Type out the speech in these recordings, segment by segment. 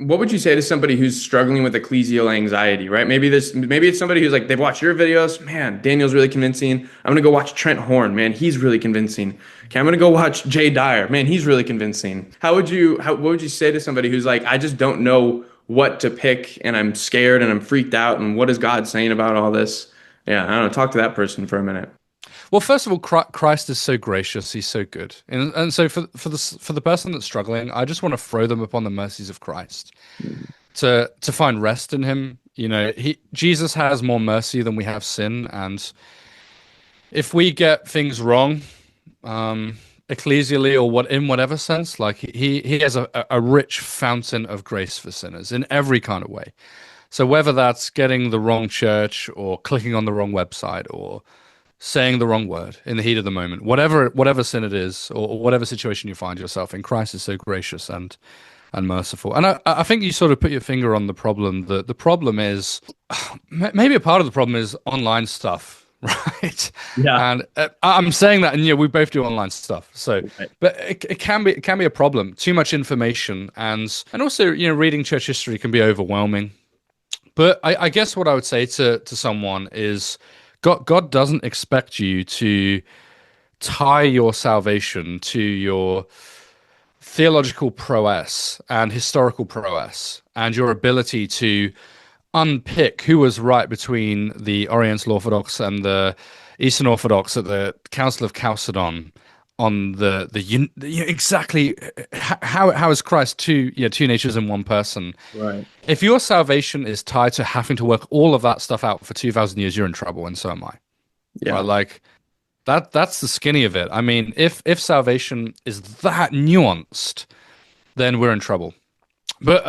what would you say to somebody who's struggling with ecclesial anxiety, right? Maybe it's somebody who's like, they've watched your videos. Man, Daniel's really convincing. I'm gonna go watch Trent Horn. Man, he's really convincing. Okay, I'm gonna go watch Jay Dyer. Man, he's really convincing. What would you say to somebody who's like, I just don't know what to pick and I'm scared and I'm freaked out and what is God saying about all this? Yeah, I don't know. Talk to that person for a minute. Well, first of all, Christ is so gracious; He's so good, and so for the person that's struggling, I just want to throw them upon the mercies of Christ to find rest in Him. You know, He Jesus has more mercy than we have sin, and if we get things wrong, ecclesially or what in whatever sense, like He has a rich fountain of grace for sinners in every kind of way. So whether that's getting the wrong church or clicking on the wrong website or saying the wrong word in the heat of the moment, whatever sin it is, or whatever situation you find yourself in, Christ is so gracious and merciful. And I think you sort of put your finger on the problem. The problem is maybe a part of the problem is online stuff, right? Yeah. And I'm saying that, and we both do online stuff. So, Right. but it can be a problem. Too much information, and also reading church history can be overwhelming. But I guess what I would say to someone is God doesn't expect you to tie your salvation to your theological prowess and historical prowess and your ability to unpick who was right between the Oriental Orthodox and the Eastern Orthodox at the Council of Chalcedon on exactly how is Christ two natures in one person. Right. If your salvation is tied to having to work all of that stuff out for 2,000 years, you're in trouble, and so am I. Right? Yeah. Like that's the skinny of it. I mean, if salvation is that nuanced, then we're in trouble. But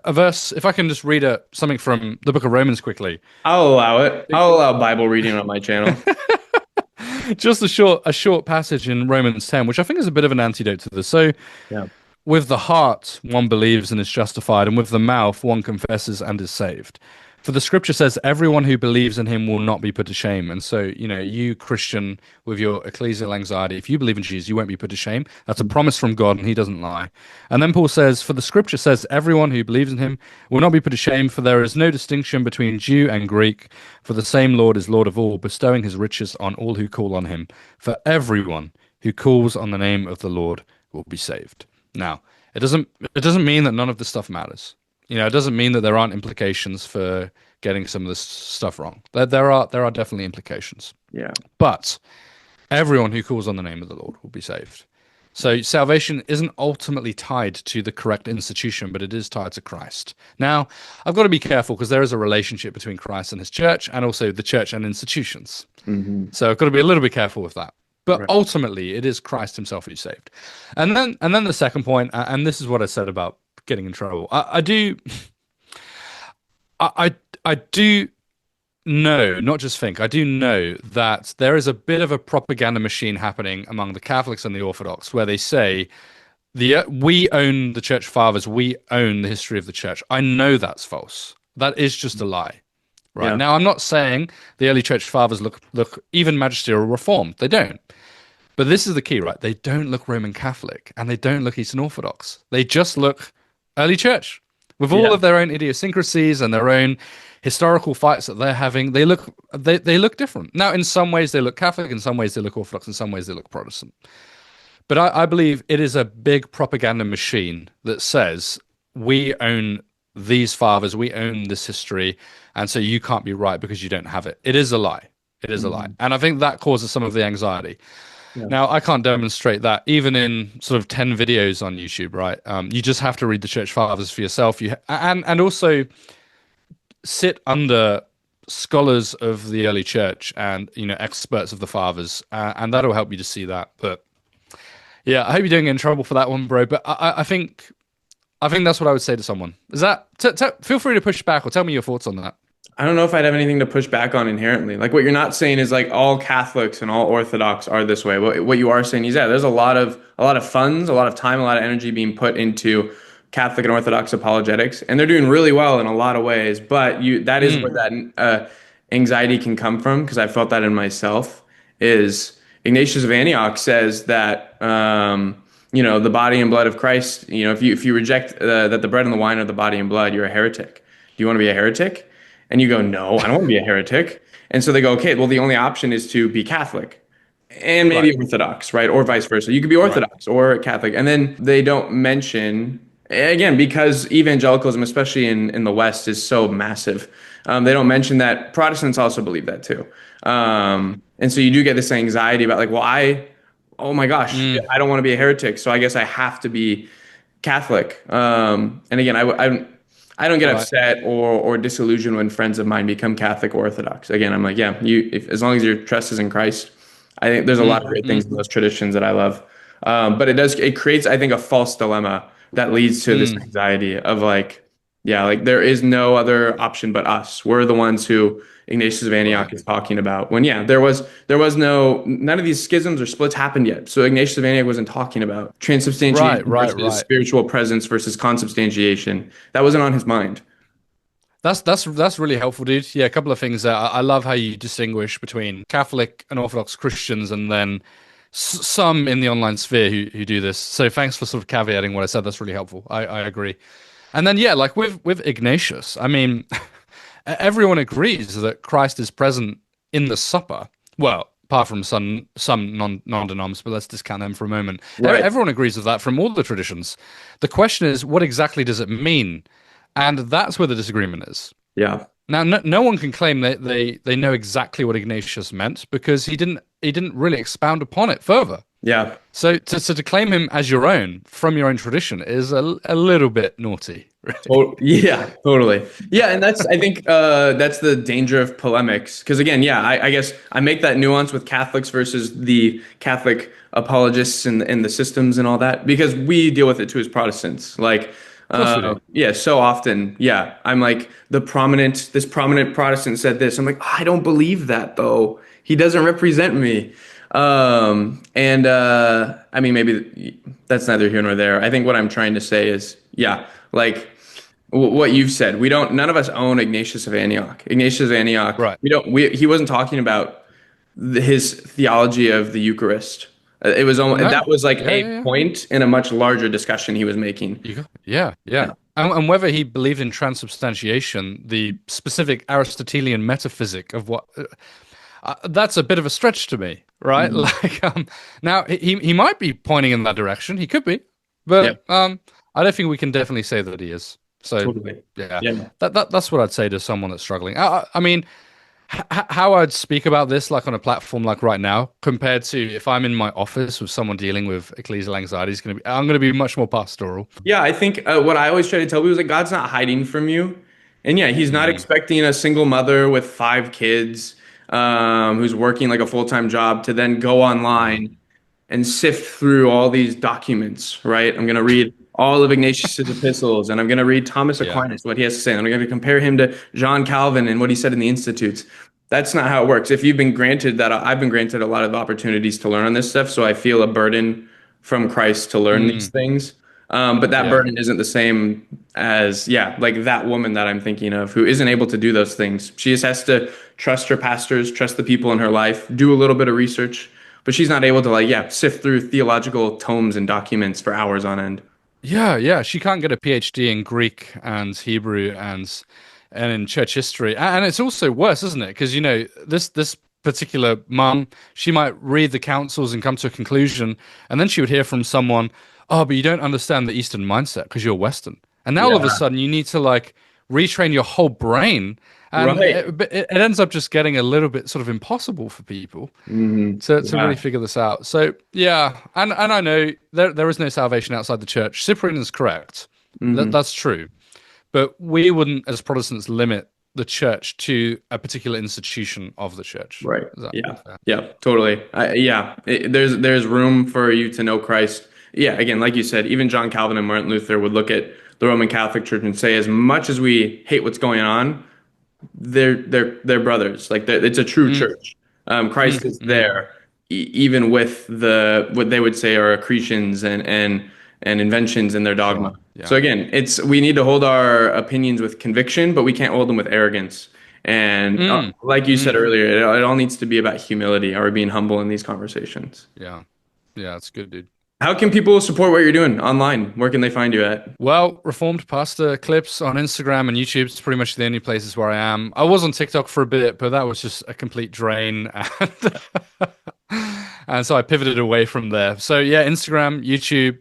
a verse, if I can just read something from the book of Romans quickly, I'll allow it. I'll allow Bible reading on my channel. just a short passage in Romans 10, which I think is a bit of an antidote to this. So, Yeah. with the heart one believes and is justified, and with the mouth one confesses and is saved. For the scripture says, everyone who believes in him will not be put to shame. And so, you Christian with your ecclesial anxiety, if you believe in Jesus, you won't be put to shame. That's a promise from God, and he doesn't lie. And then Paul says, for the scripture says, everyone who believes in him will not be put to shame, for there is no distinction between Jew and Greek, for the same Lord is Lord of all, bestowing his riches on all who call on him. For everyone who calls on the name of the Lord will be saved. Now, it doesn't mean that none of this stuff matters. It doesn't mean that there aren't implications for getting some of this stuff wrong. There are definitely implications. Yeah. But everyone who calls on the name of the Lord will be saved. So salvation isn't ultimately tied to the correct institution, but it is tied to Christ. Now, I've got to be careful because there is a relationship between Christ and his church and also the church and institutions. Hmm. So I've got to be a little bit careful with that. But Right. ultimately, it is Christ Himself who saved. And then the second point, and this is what I said about getting in trouble. I do, I do know, not just think, I do know that there is a bit of a propaganda machine happening among the Catholics and the Orthodox, where they say we own the church fathers, we own the history of the church. I know that's false. That is just a lie. Right Yeah. now, I'm not saying the early church fathers look even magisterial reformed. They don't. But this is the key, right? They don't look Roman Catholic and they don't look Eastern Orthodox. They just look early church with all Yeah. of their own idiosyncrasies and their own historical fights that they're having. They look different. Now, in some ways they look Catholic, in some ways they look Orthodox, in some ways they look Protestant. But I believe it is a big propaganda machine that says we own these fathers, we own this history, and so you can't be right because you don't have it. It is a lie. It is a lie. Mhm. And I think that causes some of the anxiety. Yeah. Now, I can't demonstrate that even in sort of 10 videos on YouTube, right? You just have to read the church fathers for yourself. And also sit under scholars of the early church and, experts of the fathers, and that'll help you to see that. But yeah, I hope you don't get in trouble for that one, bro. But I think that's what I would say to someone. Is that feel free to push back or tell me your thoughts on that. I don't know if I'd have anything to push back on inherently. Like what you're not saying is like all Catholics and all Orthodox are this way. What you are saying is yeah, there's a lot of funds, a lot of time, a lot of energy being put into Catholic and Orthodox apologetics, and they're doing really well in a lot of ways. But that is where Mm, that anxiety can come from because I felt that in myself. Is Ignatius of Antioch says that the body and blood of Christ, if you reject that the bread and the wine are the body and blood, you're a heretic. Do you want to be a heretic? And you go, no, I don't want to be a heretic. And so they go, okay, well, the only option is to be Catholic and Right. maybe Orthodox, right? Or vice versa. You could be Right. Orthodox or Catholic. And then they don't mention, again, because evangelicalism, especially in the West, is so massive, they don't mention that Protestants also believe that too. And so you do get this anxiety about like, well, oh my gosh, Mm, I don't want to be a heretic, so I guess I have to be Catholic. And again, I don't get right. upset or disillusioned when friends of mine become Catholic or Orthodox. Again, I'm like, yeah, as long as your trust is in Christ, I think there's a lot of great Mm, things in those traditions that I love. But it creates, I think, a false dilemma that leads to this mm. anxiety of like, yeah, like there is no other option but us. We're the ones who Ignatius of Right. Antioch is talking about. When yeah, there was none of these schisms or splits happened yet. So Ignatius of Antioch wasn't talking about Right. transubstantiation Right. versus Right. spiritual presence versus consubstantiation. That wasn't on his mind. That's really helpful, dude. Yeah, a couple of things there. I love how you distinguish between Catholic and Orthodox Christians, and then some in the online sphere who do this. So thanks for sort of caveating what I said. That's really helpful. I agree. And then yeah, like with Ignatius, I mean, everyone agrees that Christ is present in the supper. Well, apart from some non-denoms, but let's discount them for a moment. Right. Everyone agrees with that from all the traditions. The question is, what exactly does it mean? And that's where the disagreement is. Yeah. Now, no one can claim that they know exactly what Ignatius meant because he didn't really expound upon it further. Yeah. So to claim him as your own from your own tradition is a little bit naughty, really. Oh, yeah, totally. Yeah, and I think that's the danger of polemics. Because again, yeah, I guess I make that nuance with Catholics versus the Catholic apologists and the systems and all that because we deal with it too as Protestants. Like, Of course we do. yeah, so often, yeah, I'm like this prominent Protestant said this. I'm like, I don't believe that though. He doesn't represent me. And I mean, maybe that's neither here nor there. I think what I'm trying to say is, yeah, like what you've said. None of us own Ignatius of Antioch. Ignatius of Antioch, Right. he wasn't talking about his theology of the Eucharist. It was almost, No. that was like Yeah, a yeah, yeah. point in a much larger discussion he was making. Yeah, yeah. And whether he believed in transubstantiation, the specific Aristotelian metaphysic of what that's a bit of a stretch to me, right? Mhm. Like, now he might be pointing in that direction. He could be, Yeah, but I don't think we can definitely say that he is. So, totally. yeah, Yeah. that's what I'd say to someone that's struggling. I mean, how I'd speak about this, like on a platform like right now, compared to if I'm in my office with someone dealing with ecclesial anxiety, I'm gonna be much more pastoral. Yeah, I think what I always try to tell people is like God's not hiding from you, and yeah, He's not Mm, expecting a single mother with 5 kids, who's working like a full-time job to then go yeah, online and sift through all these documents, right? I'm going to read all of Ignatius's epistles and I'm going to read Thomas yeah, Aquinas, what he has to say. And I'm going to compare him to John Calvin and what he said in the Institutes. That's not how it works. If you've been granted that, I've been granted a lot of opportunities to learn on this stuff. So I feel a burden from Christ to learn these mm, things. But that yeah. burden isn't the same as, yeah, like that woman that I'm thinking of who isn't able to do those things. She just has to trust her pastors, trust the people in her life, do a little bit of research, but she's not able to like, yeah, sift through theological tomes and documents for hours on end. Yeah, yeah. She can't get a PhD in Greek and Hebrew and in church history. And it's also worse, isn't it? Because this particular mum, she might read the councils and come to a conclusion, and then she would hear from someone, "Oh, but you don't understand the Eastern mindset because you're Western." And now all of a Yeah. sudden you need to like retrain your whole brain, and Right. it ends up just getting a little bit sort of impossible for people to really Yeah. figure this out. So yeah, and I know there is no salvation outside the church. Cyprian is correct. hmm That's true. But we wouldn't, as Protestants, limit the church to a particular institution of the church. Right. Is that Yeah. fair? Yeah. Totally. Yeah. There's room for you to know Christ. Yeah. Again, like you said, even John Calvin and Martin Luther would look at the Roman Catholic Church and say, as much as we hate what's going on, they're brothers. Like it's a true Mm, church. Christ mm, is mm. there, even with the what they would say are accretions and inventions in their dogma. Sure. So Yeah. again, it's we need to hold our opinions with conviction, but we can't hold them with arrogance. And Mm, like you said mm. earlier, it all needs to be about humility or being humble in these conversations. Yeah. Yeah, it's good, dude. How can people support what you're doing online? Where can they find you at? Well, Reformed Pastor clips on Instagram and YouTube is pretty much the only places where I am. I was on TikTok for a bit, but that was just a complete drain, and and so I pivoted away from there. So yeah, Instagram, YouTube,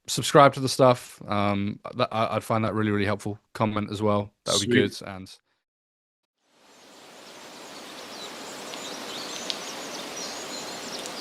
subscribe to the stuff. I'd find that really, really helpful. Comment as well. That would be Sweet. good. And